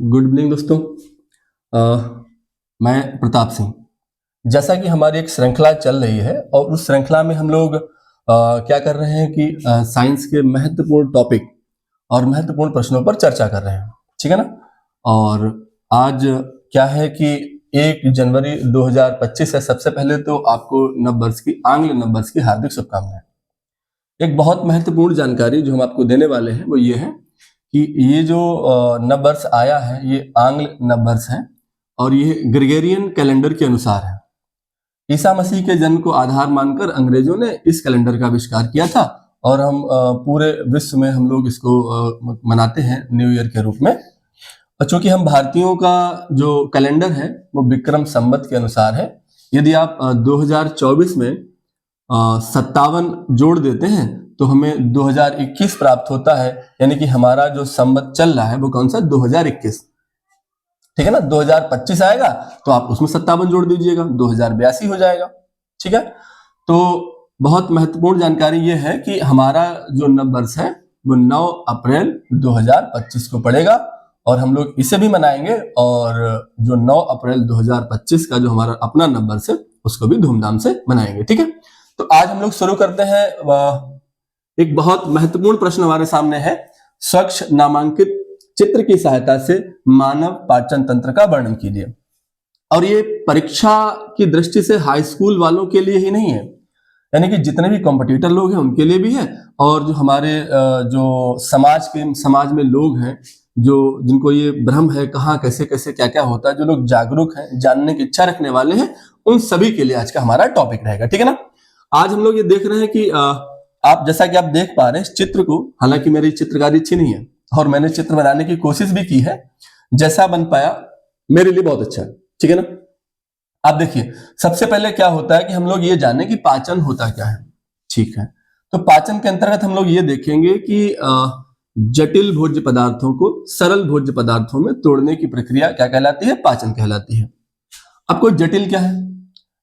Good evening दोस्तों। मैं प्रताप सिंह। जैसा कि हमारी एक श्रृंखला चल रही है और उस श्रृंखला में हम लोग क्या कर रहे हैं कि साइंस के महत्वपूर्ण टॉपिक और महत्वपूर्ण प्रश्नों पर चर्चा कर रहे हैं, ठीक है ना। और आज क्या है कि 1 जनवरी 2025 है। सबसे पहले तो आपको नववर्ष की आंग्ल नववर्ष की हार्दिक शुभकामनाएं। एक बहुत महत्वपूर्ण जानकारी जो हम आपको देने वाले हैं वो ये है कि ये जो नववर्ष आया है ये आंग्ल नववर्ष है और ये ग्रेगोरियन कैलेंडर के अनुसार है। ईसा मसीह के जन्म को आधार मानकर अंग्रेजों ने इस कैलेंडर का आविष्कार किया था और हम पूरे विश्व में हम लोग इसको मनाते हैं न्यू ईयर के रूप में। चूंकि हम भारतीयों का जो कैलेंडर है वो विक्रम संवत के अनुसार है। यदि आप 2024 में 57 जोड़ देते हैं तो हमें 2021 प्राप्त होता है, यानी कि हमारा जो संवत चल रहा है वो कौन सा 2021, ठीक है ना। 2025 आएगा तो आप उसमें 57 जोड़ दीजिएगा, 2082 हो जाएगा, ठीक है। तो बहुत महत्वपूर्ण जानकारी ये है कि हमारा जो नववर्ष है वो 9 अप्रैल 2025 को पड़ेगा और हम लोग इसे भी मनाएंगे और जो 9 अप्रैल 2025 का जो हमारा अपना नववर्ष है उसको भी धूमधाम से मनाएंगे, ठीक है। तो आज हम लोग शुरू करते हैं। एक बहुत महत्वपूर्ण प्रश्न हमारे सामने है। स्वच्छ नामांकित चित्र की सहायता से मानव पाचन तंत्र का वर्णन कीजिए। और ये परीक्षा की दृष्टि से हाई स्कूल वालों के लिए ही नहीं है, यानी कि जितने भी कॉम्पिटिटर लोग हैं उनके लिए भी है और जो हमारे जो समाज में लोग हैं जो जिनको ये भ्रम है कहाँ कैसे कैसे क्या क्या होता है, जो लोग जागरूक हैं, जानने की इच्छा रखने वाले हैं, उन सभी के लिए आज का हमारा टॉपिक रहेगा, ठीक है ना। आज हम लोग ये देख रहे हैं कि आप जैसा कि आप देख पा रहे हैं इस चित्र को, हालांकि मेरी चित्रकारी अच्छी नहीं है और मैंने चित्र बनाने की कोशिश भी की है, जैसा बन पाया मेरे लिए बहुत अच्छा है, ठीक है ना। आप देखिए सबसे पहले क्या होता है कि हम लोग ये जाने कि पाचन होता क्या है, ठीक है। तो पाचन के अंतर्गत हम लोग ये देखेंगे कि जटिल भोज्य पदार्थों को सरल भोज्य पदार्थों में तोड़ने की प्रक्रिया क्या कहलाती है, पाचन कहलाती है। आपको जटिल क्या है?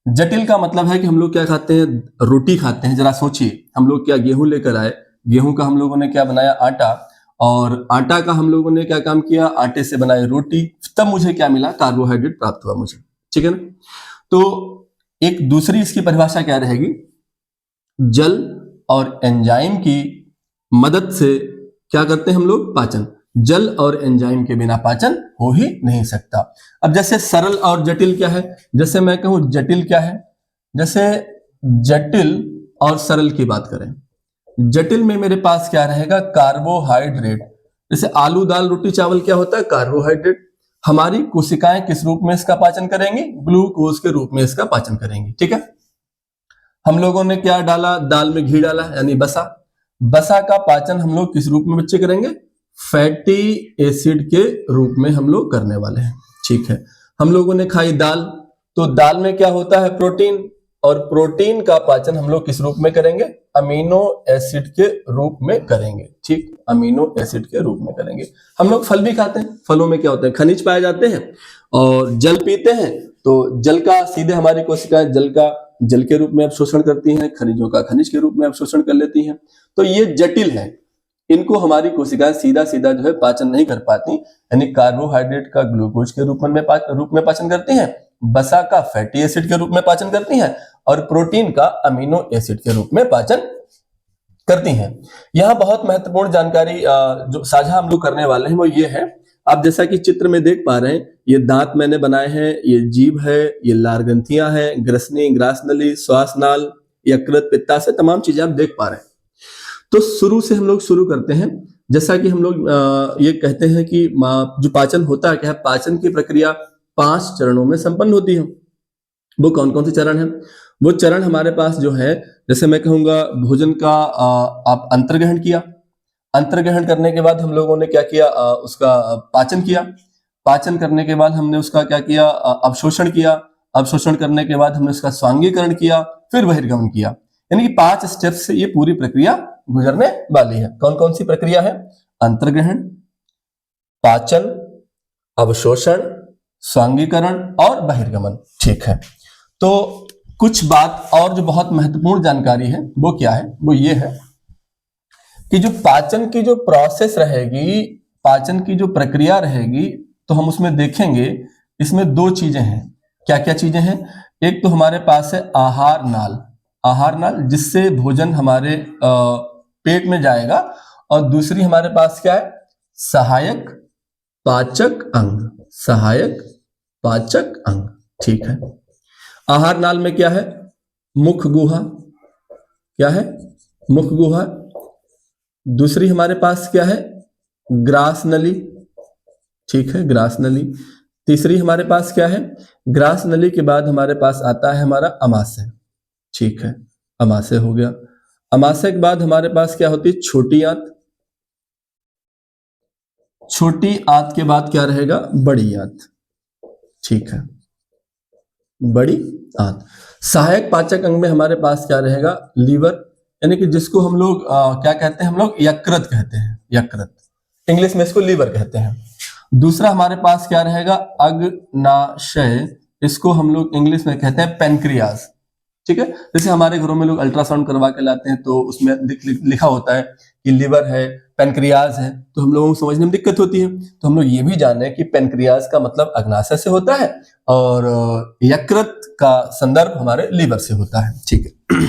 जटिल का मतलब है कि हम लोग क्या खाते हैं, रोटी खाते हैं। जरा सोचिए, हम लोग क्या गेहूं लेकर आए, गेहूं का हम लोगों ने क्या बनाया, आटा, और आटा का हम लोगों ने क्या काम किया, आटे से बनाई रोटी, तब मुझे क्या मिला, कार्बोहाइड्रेट प्राप्त हुआ मुझे, ठीक है ना। तो एक दूसरी इसकी परिभाषा क्या रहेगी, जल और एंजाइम की मदद से क्या करते हैं हम लोग, पाचन। जल और एंजाइम के बिना पाचन हो ही नहीं सकता। अब जैसे सरल और जटिल क्या है, जैसे मैं कहूं जटिल क्या है, जैसे जटिल और सरल की बात करें, जटिल में मेरे पास क्या रहेगा, कार्बोहाइड्रेट। जैसे आलू दाल रोटी चावल क्या होता है, कार्बोहाइड्रेट। हमारी कोशिकाएं किस रूप में इसका पाचन करेंगी, ग्लूकोज के रूप में इसका पाचन करेंगी, ठीक है। हम लोगों ने क्या डाला, दाल में घी डाला यानी बसा। बसा का पाचन हम लोग किस रूप में बच्चे करेंगे, फैटी एसिड के रूप में हम लोग करने वाले हैं, ठीक है। हम लोगों ने खाई दाल, तो दाल में क्या होता है, प्रोटीन, और प्रोटीन का पाचन हम लोग किस रूप में करेंगे, अमीनो एसिड के रूप में करेंगे, ठीक, अमीनो एसिड के रूप में करेंगे। हम लोग फल भी खाते हैं, फलों में क्या होते हैं, खनिज पाए जाते हैं। और जल पीते हैं तो जल का सीधे हमारी कोशिकाएं जल का जल के रूप में अवशोषण करती हैं, खनिजों का खनिज के रूप में अवशोषण कर लेती हैं। तो ये जटिल है, इनको हमारी कोशिकाएं सीधा सीधा जो है पाचन नहीं कर पाती, यानी कार्बोहाइड्रेट का ग्लूकोज के रूप में पाचन करती हैं, बसा का फैटी एसिड के रूप में पाचन करती हैं और प्रोटीन का अमीनो एसिड के रूप में पाचन करती हैं। यह बहुत महत्वपूर्ण जानकारी जो साझा हम लोग करने वाले हैं वो ये है, आप जैसा कि चित्र में देख पा रहे हैं, ये दांत मैंने बनाए हैं, ये जीभ है, ये लार ग्रंथियां हैं, ग्रसनी, ग्रासनली, श्वासनाल, यकृत, पित्ताशय, तमाम चीजें आप देख पा रहे हैं। तो शुरू से हम लोग शुरू करते हैं। जैसा कि हम लोग ये कहते हैं कि जो पाचन होता है क्या है, पाचन की प्रक्रिया 5 चरणों में संपन्न होती है। वो कौन कौन से चरण हैं, वो चरण हमारे पास जो है, जैसे मैं कहूंगा भोजन का आप अंतर्ग्रहण किया, अंतर्ग्रहण करने के बाद हम लोगों ने क्या किया, उसका पाचन किया, पाचन करने के बाद हमने उसका क्या किया, अवशोषण किया, अवशोषण करने के बाद हमने उसका स्वांगीकरण किया, फिर बहिर्गमन किया। यानी कि 5 स्टेप्स से ये पूरी प्रक्रिया गुजरने वाली है। कौन कौन सी प्रक्रिया है, अंतर्ग्रहण, पाचन, अवशोषण, स्वांगीकरण और बहिर्गमन, ठीक है। तो कुछ बात और जो बहुत महत्वपूर्ण जानकारी है वो क्या है, वो ये है कि जो पाचन की जो प्रोसेस रहेगी, पाचन की जो प्रक्रिया रहेगी, तो हम उसमें देखेंगे इसमें दो चीजें हैं। क्या क्या चीजें हैं? एक तो हमारे पास है आहार नाल, आहार नाल जिससे भोजन हमारे पेट में जाएगा, और दूसरी हमारे पास क्या है? सहायक पाचक अंग, सहायक पाचक अंग। ठीक है, आहार नाल में क्या है? मुख गुहा, क्या है? मुख गुहा। दूसरी हमारे पास क्या है? ग्रास नली, ठीक है, ग्रास नली। तीसरी हमारे पास क्या है? ग्रास नली के बाद हमारे पास आता है हमारा अमाशय, ठीक है, अमाशय हो गया। अमाशय के बाद हमारे पास क्या होती है? छोटी आंत। छोटी आंत के बाद क्या रहेगा? बड़ी आंत, ठीक है, बड़ी आंत। सहायक पाचक अंग में हमारे पास क्या रहेगा? लीवर, यानी कि जिसको हम लोग क्या कहते हैं? हम लोग यकृत कहते हैं, यकृत, इंग्लिश में इसको लीवर कहते हैं। दूसरा हमारे पास क्या रहेगा? अग्नाशय, इसको हम लोग इंग्लिश में कहते हैं पेनक्रियाज, ठीक है। जैसे हमारे घरों में लोग अल्ट्रासाउंड करवा के लाते हैं तो उसमें लिखा होता है कि लीवर है, पेनक्रियाज है, तो हम लोगों को समझने में दिक्कत होती है। तो हम लोग ये भी जाने कि पेनक्रियाज का मतलब अग्नाशय से होता है और यकृत का संदर्भ हमारे लीवर से होता है, ठीक है।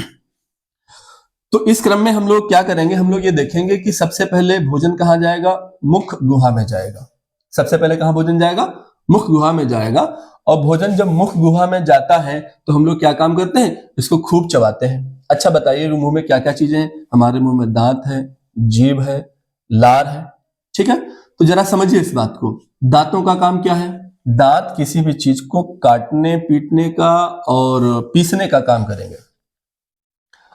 तो इस क्रम में हम लोग क्या करेंगे? हम लोग ये देखेंगे कि सबसे पहले भोजन कहाँ जाएगा? मुख गुहा में जाएगा। सबसे पहले कहाँ भोजन जाएगा? मुख गुहा में जाएगा। और भोजन जब मुख गुहा में जाता है तो हम लोग क्या काम करते हैं? इसको खूब चबाते हैं। अच्छा बताइए, मुंह में क्या क्या चीजें हैं? हमारे मुंह में दांत है, जीभ है, लार है, ठीक है। तो जरा समझिए इस बात को। दांतों का काम क्या है? दांत किसी भी चीज को काटने, पीटने का और पीसने का काम करेंगे।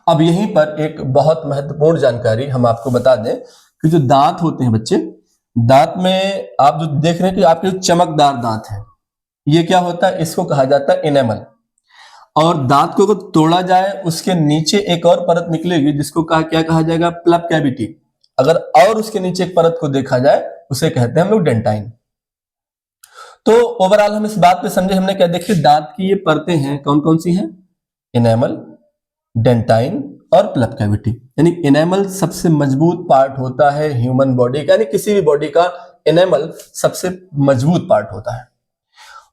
अब यहीं पर एक बहुत महत्वपूर्ण जानकारी हम आपको बता दें कि जो दांत होते हैं बच्चे, दांत में आप जो देख रहे हैं कि आपके जो चमकदार दांत हैं, ये क्या होता है? इसको कहा जाता है इनेमल। और दांत को अगर तोड़ा जाए उसके नीचे एक और परत निकलेगी जिसको क्या कहा जाएगा? प्लब कैविटी। अगर और उसके नीचे एक परत को देखा जाए उसे कहते हैं हम लोग डेंटाइन। तो ओवरऑल हम इस बात पे समझे हमने क्या? देखिए दांत की ये परतें हैं, कौन कौन सी हैं? इनेमल, डेंटाइन और प्लब कैविटी। यानी इनेमल सबसे मजबूत पार्ट होता है ह्यूमन बॉडी का, यानी किसी भी बॉडी का इनेमल सबसे मजबूत पार्ट होता है।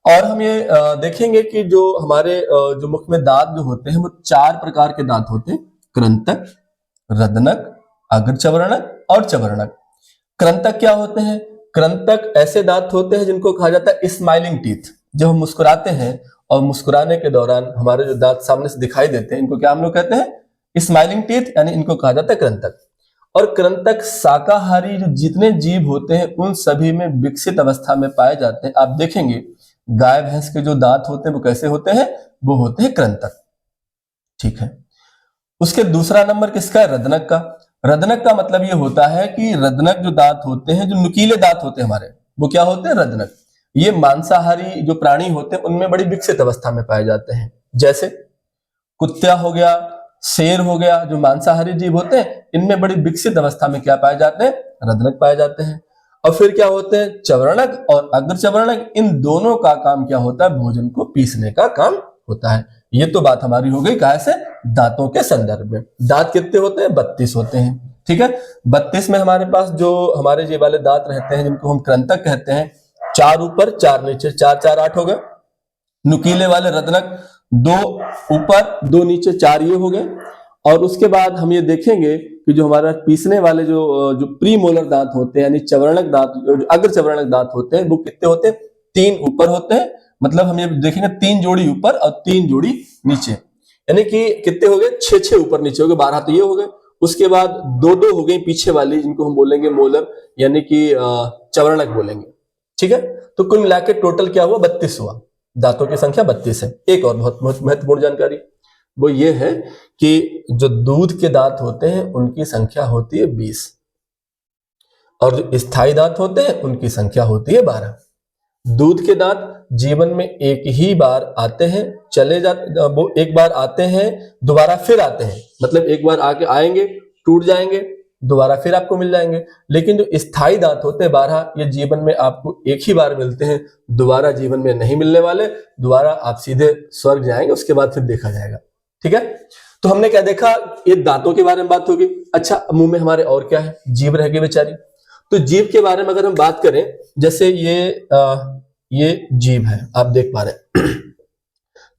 और हम ये देखेंगे कि जो हमारे जो मुख में दांत जो होते हैं वो 4 प्रकार के दांत होते हैं: कृंतक, रदनक, अग्रचवर्णक और चवर्णक। कृंतक क्या होते हैं? कृंतक ऐसे दांत होते हैं जिनको कहा जाता है स्माइलिंग टीथ। जब हम मुस्कुराते हैं और मुस्कुराने के दौरान हमारे जो दांत सामने से दिखाई देते हैं, इनको क्या हम लोग कहते हैं? स्माइलिंग टीथ, यानी इनको कहा जाता है कृंतक। और कृंतक शाकाहारी जो जितने जीव होते हैं उन सभी में विकसित अवस्था में पाए जाते हैं। आप देखेंगे गाय भैंस के जो दांत होते हैं वो कैसे होते हैं? वो होते हैं कृंतक, ठीक है। उसके दूसरा नंबर किसका है? रदनक का। रदनक का मतलब ये होता है कि रदनक जो दांत होते हैं, जो नुकीले दांत होते हैं हमारे, वो क्या होते हैं? रदनक। ये मांसाहारी जो प्राणी होते हैं उनमें बड़ी विकसित अवस्था में पाए जाते हैं। जैसे कुत्ता हो गया, शेर हो गया, जो मांसाहारी जीव होते हैं इनमें बड़ी विकसित अवस्था में क्या पाए जाते हैं? रदनक पाए जाते हैं। और फिर क्या होते हैं? चवर्णक और अग्रचवर्णक। इन दोनों का काम क्या होता है? भोजन को पीसने का काम होता है। ये तो बात हमारी हो गई कहाँ से? दांतों के संदर्भ में। दांत कितने होते हैं? 32 होते हैं, ठीक है। 32 में हमारे पास जो हमारे ये वाले दांत रहते हैं जिनको हम कृंतक कहते हैं, 4 ऊपर 4 नीचे, 4 4 8 हो गए। नुकीले वाले रदनक 2 ऊपर 2 नीचे, 4 ये हो गए। और उसके बाद हम ये देखेंगे कि जो हमारा पीसने वाले जो प्रीमोलर दांत होते हैं, यानी चवर्णक दांत, जो अग्र चवर्णक दांत होते हैं, वो कितने होते हैं? 3 ऊपर होते हैं। मतलब हम ये देखेंगे 3 जोड़ी ऊपर और 3 जोड़ी नीचे, यानी कि कितने हो गए? 6 ऊपर नीचे हो गए, 12 तो ये हो गए। उसके बाद 2 हो गई पीछे वाली, जिनको हम बोलेंगे मोलर, यानी कि चवर्णक बोलेंगे, ठीक है। तो कुल मिलाकर टोटल क्या हुआ? 32 हुआ। दांतों की संख्या 32 है। एक और बहुत महत्वपूर्ण जानकारी वो ये है कि जो दूध के दांत होते हैं उनकी संख्या होती है 20 और जो स्थायी दांत होते हैं उनकी संख्या होती है 12। दूध के दांत जीवन में एक ही बार आते हैं, चले जाते, वो एक बार आते हैं दोबारा फिर आते हैं, मतलब एक बार आके आएंगे, टूट जाएंगे, दोबारा फिर आपको मिल जाएंगे। लेकिन जो स्थायी दांत होते हैं 12, ये जीवन में आपको एक ही बार मिलते हैं, दोबारा जीवन में नहीं मिलने वाले। दोबारा आप सीधे स्वर्ग जाएंगे, उसके बाद फिर देखा जाएगा, ठीक है। तो हमने क्या देखा? ये दांतों के बारे में बात होगी। अच्छा, मुंह में हमारे और क्या है? जीभ रह गई बेचारी। तो जीभ के बारे में अगर हम बात करें, जैसे ये जीभ है, आप देख पा रहे हैं।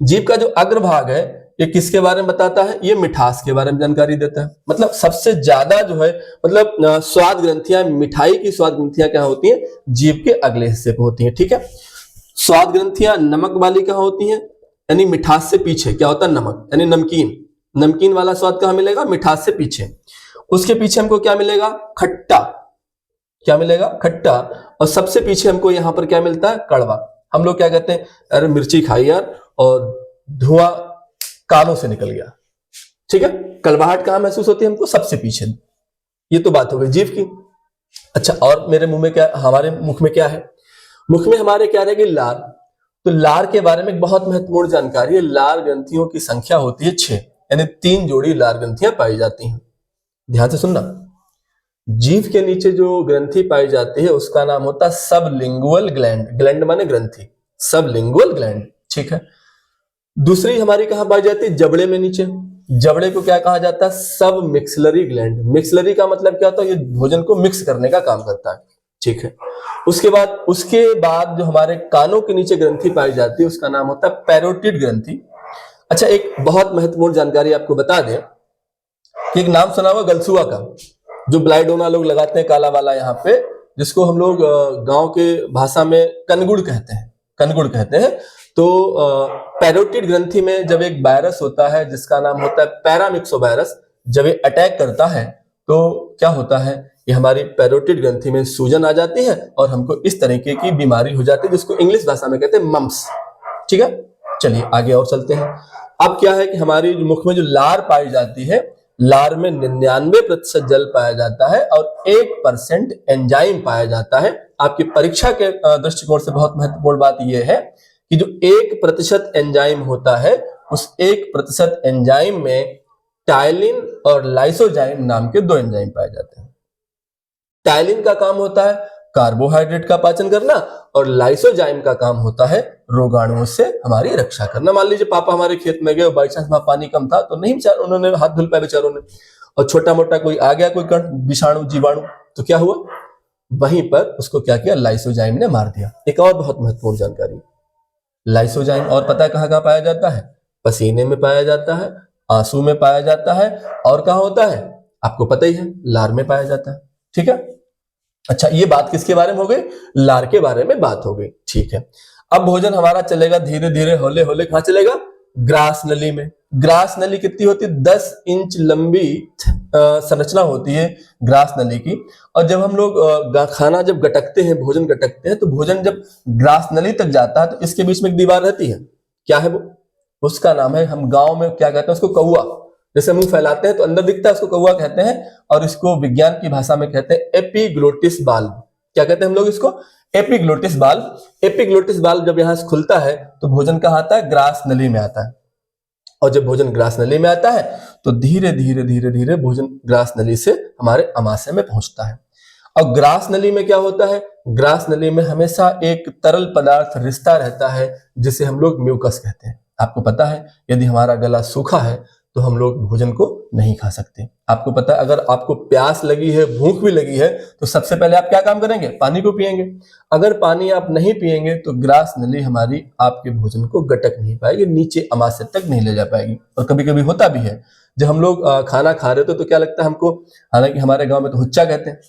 जीभ का जो अग्रभाग है ये किसके बारे में बताता है? ये मिठास के बारे में जानकारी देता है। मतलब सबसे ज्यादा जो है, मतलब स्वाद ग्रंथियां, मिठाई की स्वाद ग्रंथियां क्या होती हैं? जीभ के अगले हिस्से पे होती हैं, ठीक है। स्वाद ग्रंथियां नमक वाली कहां होती हैं? यानी मिठास से पीछे क्या होता है? नमक, यानी नमकीन। नमकीन वाला स्वाद कहां मिलेगा? मिठास से पीछे। उसके पीछे हमको क्या मिलेगा? खट्टा। क्या मिलेगा? खट्टा। और सबसे पीछे हमको यहां पर क्या मिलता है? कड़वा। हम लोग क्या कहते हैं? अरे मिर्ची खाई यार, और धुआं कानों से निकल गया, ठीक है। कड़वाहट कहां महसूस होती है हमको? सबसे पीछे। ये तो बात हो गई जीभ की। अच्छा, और मेरे मुंह में क्या, हमारे मुख में क्या है? मुख में हमारे क्या रहेगी? लार। तो लार के बारे में एक बहुत महत्वपूर्ण जानकारी है। लार ग्रंथियों की संख्या होती है 6, यानी 3 जोड़ी लार ग्रंथियां पाई जाती हैं। ध्यान से सुनना, जीभ के नीचे जो ग्रंथि पाई जाती है उसका नाम होता है सबलिंगुअल ग्लैंड। ग्लैंड माने ग्रंथि, सबलिंगुअल ग्लैंड, ठीक है। दूसरी हमारी कहां पाई जाती है? जबड़े में नीचे। जबड़े को क्या कहा जाता है? सब मिक्सलरी ग्लैंड। मिक्सलरी का मतलब क्या होता है? ये भोजन को मिक्स करने का काम करता है, ठीक है। उसके बाद जो हमारे कानों के नीचे ग्रंथि पाई जाती है उसका नाम होता है पैरोटिड ग्रंथि। अच्छा, एक बहुत महत्वपूर्ण जानकारी आपको बता दें कि एक नाम सुना हुआ गलसुआ का, जो ब्लाइडोना लोग लगाते हैं काला वाला यहाँ पे, जिसको हम लोग गांव के भाषा में कनगुड़ कहते हैं, कनगुड़ कहते हैं। तो पैरोटिड ग्रंथि में जब एक वायरस होता है जिसका नाम होता है पैरामिक्सोवायरस, जब ये अटैक करता है तो क्या होता है? ये हमारी पैरोटिड ग्रंथि में सूजन आ जाती है और हमको इस तरीके की बीमारी हो जाती है जिसको इंग्लिश भाषा में कहते हैं मम्स, ठीक है। चलिए आगे और चलते हैं। अब क्या है कि हमारी मुख में जो लार पाई जाती है, लार में 99% जल पाया जाता है और 1% एंजाइम पाया जाता है। आपकी परीक्षा के दृष्टिकोण से बहुत महत्वपूर्ण बात यह है कि जो 1% एंजाइम होता है, उस 1% एंजाइम में टाइलिन और लाइसोजाइम नाम के 2 एंजाइम पाए जाते हैं। टाइलिन का काम होता है कार्बोहाइड्रेट का पाचन करना, और लाइसोजाइम का काम होता है रोगाणुओं से हमारी रक्षा करना। मान लीजिए पापा हमारे खेत में गए, बाई चांस वहां पानी कम था तो नहीं, बेचार उन्होंने हाथ धुल पाए बेचारों ने, और छोटा मोटा कोई आ गया, कोई कण, विषाणु, जीवाणु, तो क्या हुआ? वहीं पर उसको क्या किया? लाइसोजाइम ने मार दिया। एक और बहुत महत्वपूर्ण जानकारी, लाइसोजाइम और पता है कहां कहां पाया जाता है? पसीने में पाया जाता है, आंसू में पाया जाता है, और कहां होता है? आपको पता ही है, लार में पाया जाता है, ठीक है। अच्छा, ये बात किसके बारे में हो गई? लार के बारे में बात हो गई, ठीक है। अब भोजन हमारा चलेगा धीरे धीरे, होले होले कहां चलेगा? ग्रास नली में। ग्रास नली कितनी होती है? 10 इंच लंबी संरचना होती है ग्रास नली की। और जब हम लोग खाना जब गटकते हैं, भोजन गटकते हैं, तो भोजन जब ग्रास नली तक जाता है तो इसके बीच में एक दीवार रहती है। क्या है वो? उसका नाम है, हम गांव में क्या कहते हैं उसको? कौआ। जैसे मुंह फैलाते हैं तो अंदर दिखता है, उसको कौआ कहते हैं, और इसको विज्ञान की भाषा में कहते हैं एपिग्लोटिस बाल्व। क्या कहते हैं हम लोग इसको? एपिग्लोटिस बाल्व। एपिग्लोटिस बाल्व जब यहां से खुलता है तो भोजन कहां आता है? ग्रास नली में आता है। और जब भोजन ग्रास नली में आता है तो धीरे धीरे धीरे धीरे भोजन ग्रास नली से हमारे आमाशय में पहुंचता है। और ग्रास नली में क्या होता है? ग्रास नली में हमेशा एक तरल पदार्थ रिश्ता रहता है जिसे हम लोग म्यूकस कहते हैं। आपको पता है, यदि हमारा गला सूखा है तो हम लोग भोजन को नहीं खा सकते। आपको पता है, अगर आपको प्यास लगी है, भूख भी लगी है, तो सबसे पहले आप क्या काम करेंगे? पानी को पिएंगे। अगर पानी आप नहीं पिएंगे तो ग्रास नली हमारी आपके भोजन को गटक नहीं पाएगी, नीचे आमाशय तक नहीं ले जा पाएगी। और कभी कभी होता भी है, जब हम लोग खाना खा रहे होते तो क्या लगता है हमको, हालांकि हमारे गांव में तो हुच्चा कहते हैं,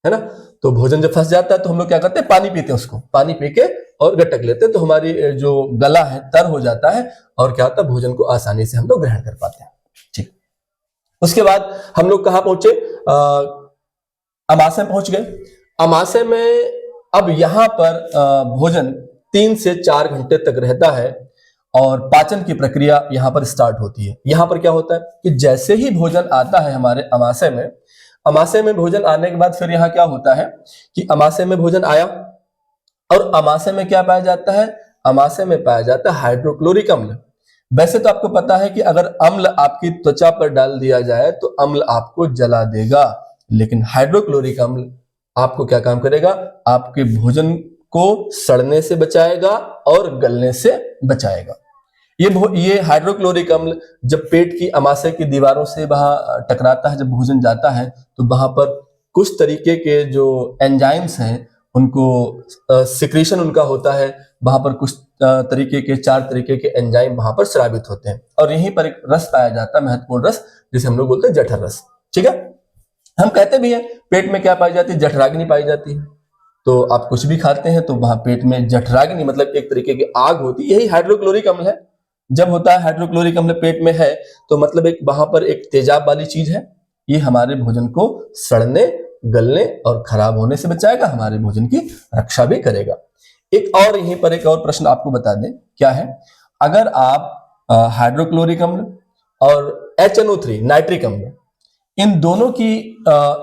है ना, तो भोजन जब फंस जाता है तो हम लोग क्या करते हैं? पानी पीते हैं, उसको पानी पी के और गटक लेते हैं, तो हमारी जो गला है तर हो जाता है, और क्या होता है? भोजन को आसानी से हम लोग ग्रहण कर पाते हैं, ठीक। उसके बाद हम लोग कहां पहुंचे? अमाशय पहुंच गए। अमाशय में अब यहां पर भोजन 3 से 4 घंटे तक रहता है और पाचन की प्रक्रिया यहां पर स्टार्ट होती है। यहां पर क्या होता है कि जैसे ही भोजन आता है हमारे अमाशय में, अमाशय में भोजन आने के बाद फिर यहाँ क्या होता है कि अमाशय में भोजन आया और अमाशय में क्या पाया जाता है? अमाशय में पाया जाता है हाइड्रोक्लोरिक अम्ल। वैसे तो आपको पता है कि अगर अम्ल आपकी त्वचा पर डाल दिया जाए तो अम्ल आपको जला देगा, लेकिन हाइड्रोक्लोरिक अम्ल आपको क्या काम करेगा? आपके भोजन को सड़ने से बचाएगा और गलने से बचाएगा। ये हाइड्रोक्लोरिक अम्ल जब पेट की अमाशय की दीवारों से वहां टकराता है, जब भोजन जाता है तो वहां पर कुछ तरीके के जो एंजाइम्स हैं उनको सिक्रीशन उनका होता है, वहां पर कुछ तरीके के 4 तरीके के एंजाइम वहां पर स्रावित होते हैं और यहीं पर एक रस पाया जाता है, महत्वपूर्ण रस, जिसे हम लोग बोलते हैं जठर रस। ठीक है, हम कहते भी हैं पेट में क्या पाई जाती है, जठराग्नि पाई जाती है। तो आप कुछ भी खाते हैं तो वहां पेट में जठराग्नि मतलब एक तरीके की आग होती है, यही हाइड्रोक्लोरिक अम्ल है। जब होता है हाइड्रोक्लोरिक अम्ल पेट में है तो मतलब एक वहां पर एक तेजाब वाली चीज है, ये हमारे भोजन को सड़ने, गलने और खराब होने से बचाएगा, हमारे भोजन की रक्षा भी करेगा। एक और यहीं पर एक और प्रश्न आपको बता दें, क्या है, अगर आप हाइड्रोक्लोरिक अम्ल और HNO3 नाइट्रिक अम्ल, इन दोनों की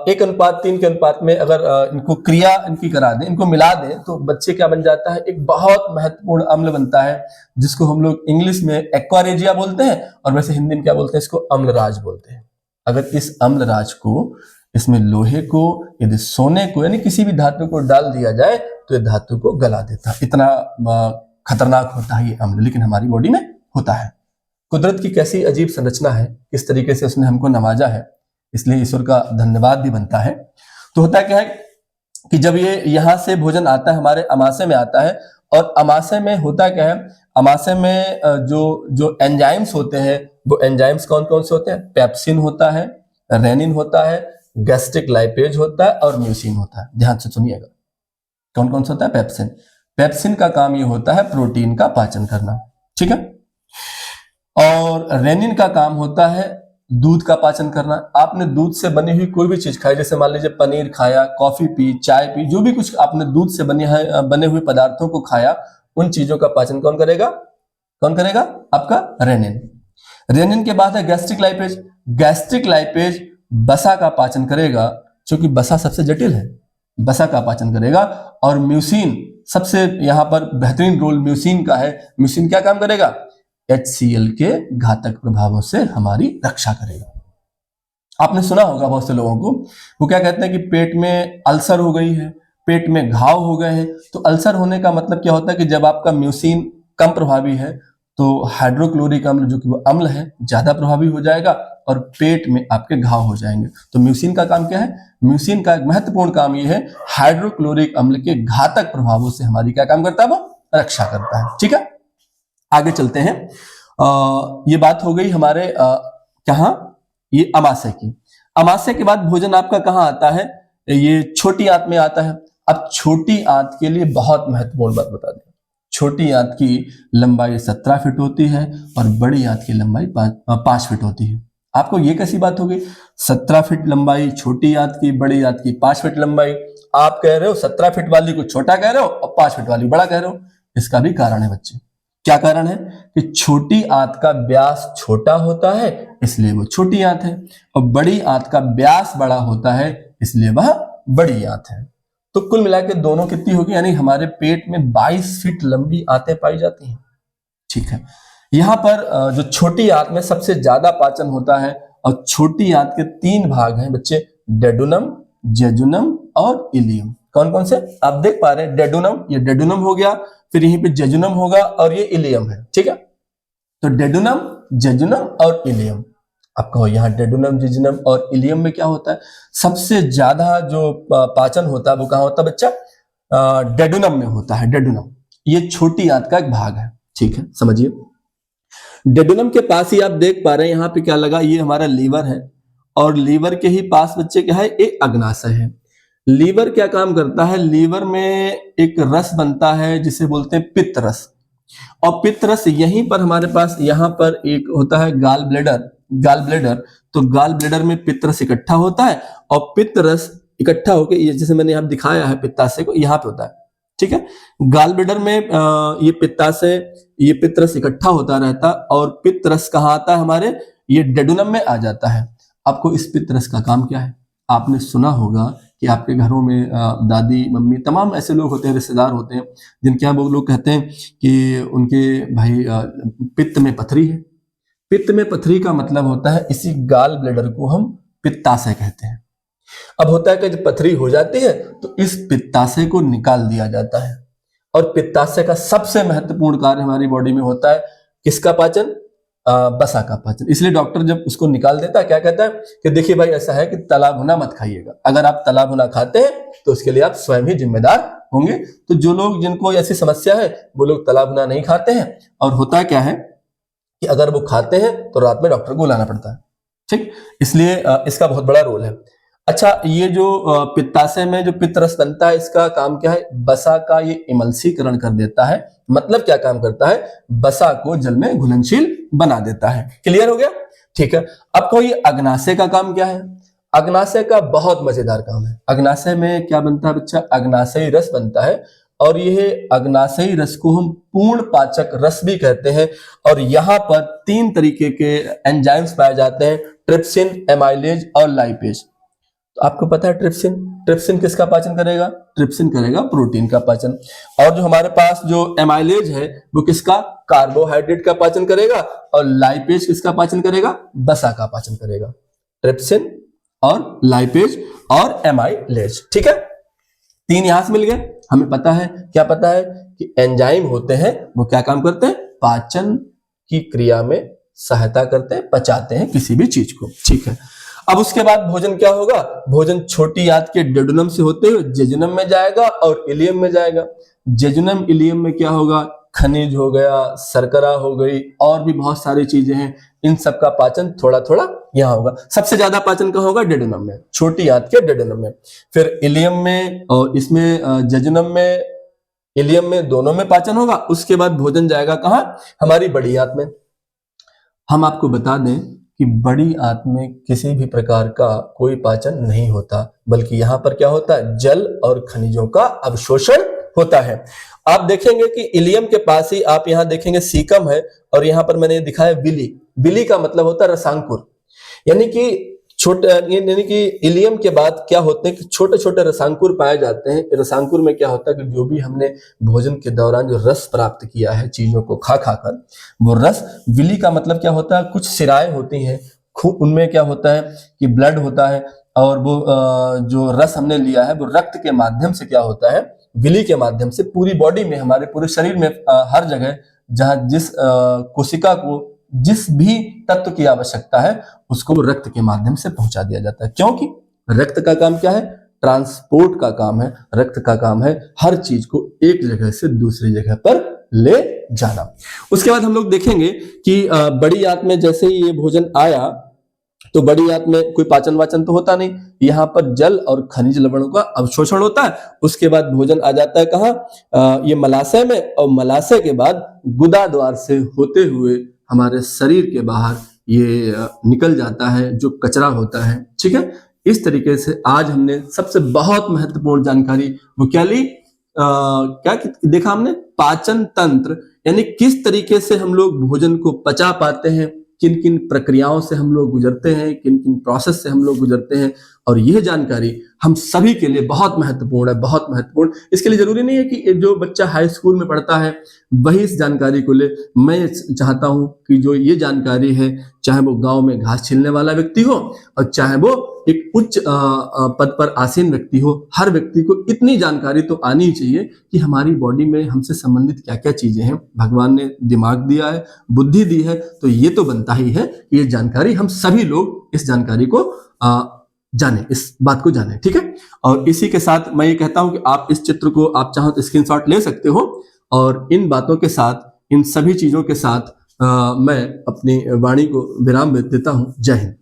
1:3 के अनुपात में अगर इनको क्रिया इनकी करा दें, इनको मिला दें, तो बच्चे क्या बन जाता है, एक बहुत महत्वपूर्ण अम्ल बनता है, जिसको हम लोग इंग्लिश में एक्वारेजिया बोलते हैं और वैसे हिंदी में क्या बोलते हैं, इसको अम्लराज बोलते हैं। अगर इस अम्लराज को, इसमें लोहे को, यदि सोने को, यानी किसी भी धातु को डाल दिया जाए तो ये धातु को गला देता है। इतना खतरनाक होता है ये अम्ल, लेकिन हमारी बॉडी में होता है। कुदरत की कैसी अजीब संरचना है, किस तरीके से उसने हमको नवाजा है, इसलिए ईश्वर का धन्यवाद भी बनता है। तो होता क्या है कि जब ये यहां से भोजन आता है, हमारे अमाशय में आता है, और अमाशय में होता क्या है, अमाशय में जो एंजाइम्स होते हैं, वो एंजाइम्स कौन कौन से होते हैं, पेप्सिन होता है, रेनिन होता है, गैस्ट्रिक लाइपेज होता है और म्यूसिन होता है। ध्यान से सुनिएगा, कौन कौन सा होता है, पेप्सिन। पेप्सिन का काम ये होता है प्रोटीन का पाचन करना, ठीक है, और रेनिन का काम होता है दूध का पाचन करना। आपने दूध से बनी हुई कोई भी चीज खाई, जैसे मान लीजिए पनीर खाया, कॉफी पी, चाय पी, जो भी कुछ आपने दूध से बने हुए पदार्थों को खाया, उन चीजों का पाचन कौन करेगा, कौन करेगा, आपका रेनिन। रेनिन के बाद है गैस्ट्रिक लाइपेज। गैस्ट्रिक लाइपेज बसा का पाचन करेगा, क्योंकि बसा सबसे जटिल है, बसा का पाचन करेगा। और म्यूसिन, सबसे यहां पर बेहतरीन रोल म्यूसिन का है। म्यूसिन क्या काम करेगा, HCl के घातक प्रभावों से हमारी रक्षा करेगा। आपने सुना होगा बहुत से लोगों को, वो क्या कहते हैं कि पेट में अल्सर हो गई है, पेट में घाव हो गए हैं। तो अल्सर होने का मतलब क्या होता है कि जब आपका म्यूसिन कम प्रभावी है तो हाइड्रोक्लोरिक अम्ल, जो कि वो अम्ल है, ज्यादा प्रभावी हो जाएगा और पेट में आपके घाव हो जाएंगे। तो म्यूसिन का काम क्या है, म्यूसिन का एक महत्वपूर्ण काम ये है, हाइड्रोक्लोरिक अम्ल के घातक प्रभावों से हमारी क्या काम करता है, वो रक्षा करता है। ठीक है, आगे चलते हैं। ये बात हो गई हमारे कहां, ये अमाशय की। अमाशय के बाद भोजन आपका कहां आता है, ये छोटी आंत में आता है। अब छोटी आंत के लिए बहुत महत्वपूर्ण बात बता दें, छोटी आंत की लंबाई 17 फीट होती है और बड़ी आंत की लंबाई 5 फीट होती है। आपको ये कैसी बात हो गई, 17 फीट लंबाई छोटी आंत की, बड़ी आंत की 5 फीट लंबाई। आप कह रहे हो 17 फीट वाली को छोटा कह रहे हो और 5 फीट वाली बड़ा कह रहे हो। इसका भी कारण है बच्चे। क्या कारण है कि छोटी आंत का व्यास छोटा होता है, इसलिए वो छोटी आंत है, और बड़ी आंत का व्यास बड़ा होता है, इसलिए वह बड़ी आंत है। तो कुल मिला के दोनों कितनी होगी, यानी हमारे पेट में 22 फीट लंबी आंतें पाई जाती हैं। ठीक है, यहां पर जो छोटी आंत में सबसे ज्यादा पाचन होता है, और छोटी आंत के 3 भाग हैं बच्चे, डेडुनम, जेजुनम और इलियम। कौन कौन से आप देख पा रहे हैं, डेडुनम, ये डेडुनम हो गया, फिर यहीं पे जेजुनम होगा और ये इलियम है। ठीक है, तो डेडुनम, जेजुनम और इलियम। आप कहो यहाँ डेडुनम, जेजुनम और इलियम में क्या होता है, सबसे ज्यादा जो पाचन होता है वो कहाँ होता है बच्चा, डेडुनम में होता है। डेडुनम ये छोटी आंत का एक भाग है। ठीक है, समझिए, डेडुनम के पास ही आप देख पा रहे हैं, यहाँ पे क्या लगा, ये हमारा लीवर है, और लीवर के ही पास बच्चे क्या है, एक अग्नाशय है। लीवर क्या काम करता है, लीवर में एक रस बनता है जिसे बोलते हैं पित्त रस, और पित्त रस यहीं पर हमारे पास, यहाँ पर एक होता है गाल ब्लेडर। गाल ब्लेडर, तो गाल ब्लेडर में पित्त रस इकट्ठा होता है, और पित्त रस इकट्ठा होकर, ये जैसे मैंने यहाँ दिखाया है पित्ताशय को, यहाँ पे होता है। ठीक है, गाल ब्लेडर में ये पित्ताशय, ये पित्त रस इकट्ठा होता रहता, और पित्त रस कहाँ आता है हमारे, ये डेडुनम में आ जाता है। आपको इस पित्त रस का काम क्या है, आपने सुना होगा कि आपके घरों में दादी, मम्मी, तमाम ऐसे लोग होते हैं, रिश्तेदार होते हैं, जिनके यहाँ वो लोग कहते हैं कि उनके भाई पित्त में पथरी है। पित्त में पथरी का मतलब होता है, इसी गाल ब्लेडर को हम पित्ताशय कहते हैं। अब होता है कि जब पथरी हो जाती है तो इस पित्ताशय को निकाल दिया जाता है, और पित्ताशय का सबसे महत्वपूर्ण कार्य हमारी बॉडी में होता है किसका पाचन, बसा का पाचन। इसलिए डॉक्टर जब उसको निकाल देता है क्या कहता है कि देखिए भाई ऐसा है कि तला भुना मत खाइएगा, अगर आप तला भुना खाते हैं तो उसके लिए आप स्वयं ही जिम्मेदार होंगे। तो जो लोग जिनको ऐसी समस्या है वो लोग तला भुना नहीं खाते हैं, और होता क्या है कि अगर वो खाते हैं तो रात में डॉक्टर को बुलाना पड़ता है, ठीक। इसलिए इसका बहुत बड़ा रोल है। अच्छा, ये जो पित्ताशय में जो पित्त रस बनता है इसका काम क्या है? बसा का ये इमल्सीकरण कर देता है। मतलब क्या काम करता है? बसा को जल में घुलनशील बना देता है। क्लियर हो गया? ठीक है। अब कहो ये अग्नाशय का काम क्या है? अग्नाशय का बहुत मजेदार काम है। अग्नाशय में क्या बनता है बच्चा? अग्नाशयी रस बनता है, और यह अग्नाशयी रस को हम पूर्ण पाचक रस भी कहते हैं। और यहाँ पर 3 तरीके के एंजाइम्स पाए जाते हैं, ट्रिप्सिन, एमाइलेज और लाइपेज। तो आपको पता है ट्रिप्सिन किसका पाचन करेगा? ट्रिप्सिन करेगा प्रोटीन का पाचन। और जो हमारे पास जो एमाइलेज है वो किसका? कार्बोहाइड्रेट का पाचन करेगा। और लाइपेज किसका पाचन करेगा? बसा का पाचन करेगा। ट्रिप्सिन और लाइपेज और एमाइलेज, ठीक है। 3 यहां से मिल गए। हमें पता है, क्या पता है कि एंजाइम होते हैं वो क्या काम करते हैं? पाचन की क्रिया में सहायता करते हैं, पचाते हैं किसी भी चीज को, ठीक है। अब उसके बाद भोजन क्या होगा? भोजन छोटी आंत के डेडुनम से होते हुए जेजुनम में जाएगा और इलियम में जाएगा। जेजुनम इलियम में क्या होगा? खनिज हो गया, शर्करा हो गई, और भी बहुत सारी चीजें हैं। इन सब का पाचन थोड़ा थोड़ा यहाँ होगा। सबसे ज्यादा पाचन कहाँ होगा? डेडुनम में, छोटी आंत के डेडुनम में। फिर इलियम में और इसमें जेजुनम में, इलियम में, दोनों में पाचन होगा। उसके बाद भोजन जाएगा कहाँ? हमारी बड़ी आंत में। हम आपको बता दें कि बड़ी आंत में किसी भी प्रकार का कोई पाचन नहीं होता, बल्कि यहाँ पर क्या होता है? जल और खनिजों का अवशोषण होता है। आप देखेंगे कि इलियम के पास ही आप यहाँ देखेंगे सीकम है, और यहाँ पर मैंने दिखाया विली। विली का मतलब होता है रसांकुर, यानी कि इलियम के बाद क्या होते हैं कि छोटे छोटे रसांकुर पाए जाते हैं। रसांकुर में क्या होता है कि जो भी हमने भोजन के दौरान जो रस प्राप्त किया है चीजों को खा खाकर, वो रस, विली का मतलब क्या होता है? कुछ सिराएं होती हैं, उनमें क्या होता है कि ब्लड होता है, और वो जो रस हमने लिया है वो रक्त के माध्यम से क्या होता है? विली के माध्यम से पूरी बॉडी में, हमारे पूरे शरीर में, हर जगह जहां जिस कोशिका को जिस भी तत्व की आवश्यकता है उसको रक्त के माध्यम से पहुंचा दिया जाता है। क्योंकि रक्त का काम क्या है? ट्रांसपोर्ट का काम है। रक्त का काम है हर चीज को एक जगह से दूसरी जगह पर ले जाना। उसके बाद हम लोग देखेंगे कि बड़ी आंत में जैसे ही ये भोजन आया तो बड़ी आंत में कोई पाचन वाचन तो होता नहीं, यहाँ पर जल और खनिज लवणों का अवशोषण होता है। उसके बाद भोजन आ जाता है कहाँ? ये मलाशय में, और मलाशय के बाद गुदा द्वार से होते हुए हमारे शरीर के बाहर ये निकल जाता है, जो कचरा होता है, ठीक है। इस तरीके से आज हमने सबसे बहुत महत्वपूर्ण जानकारी वो क्या ली? क्या देखा हमने? पाचन तंत्र, यानी किस तरीके से हम लोग भोजन को पचा पाते हैं, किन किन प्रक्रियाओं से हम लोग गुजरते हैं, किन किन प्रोसेस से हम लोग गुजरते हैं। और यह जानकारी हम सभी के लिए बहुत महत्वपूर्ण है, बहुत महत्वपूर्ण। इसके लिए जरूरी नहीं है कि जो बच्चा हाई स्कूल में पढ़ता है वही इस जानकारी को ले। मैं चाहता हूं कि जो ये जानकारी है, चाहे वो गांव में घास छीलने वाला व्यक्ति हो और चाहे वो एक उच्च पद पर आसीन व्यक्ति हो, हर व्यक्ति को इतनी जानकारी तो आनी ही चाहिए कि हमारी बॉडी में हमसे संबंधित क्या क्या चीजें हैं। भगवान ने दिमाग दिया है, बुद्धि दी है, तो ये तो बनता ही है कि ये जानकारी हम सभी लोग इस जानकारी को जाने, इस बात को जाने, ठीक है। और इसी के साथ मैं ये कहता हूं कि आप इस चित्र को आप चाहो तो स्क्रीनशॉट ले सकते हो, और इन बातों के साथ, इन सभी चीजों के साथ मैं अपनी वाणी को विराम देता हूं। जय हिंद।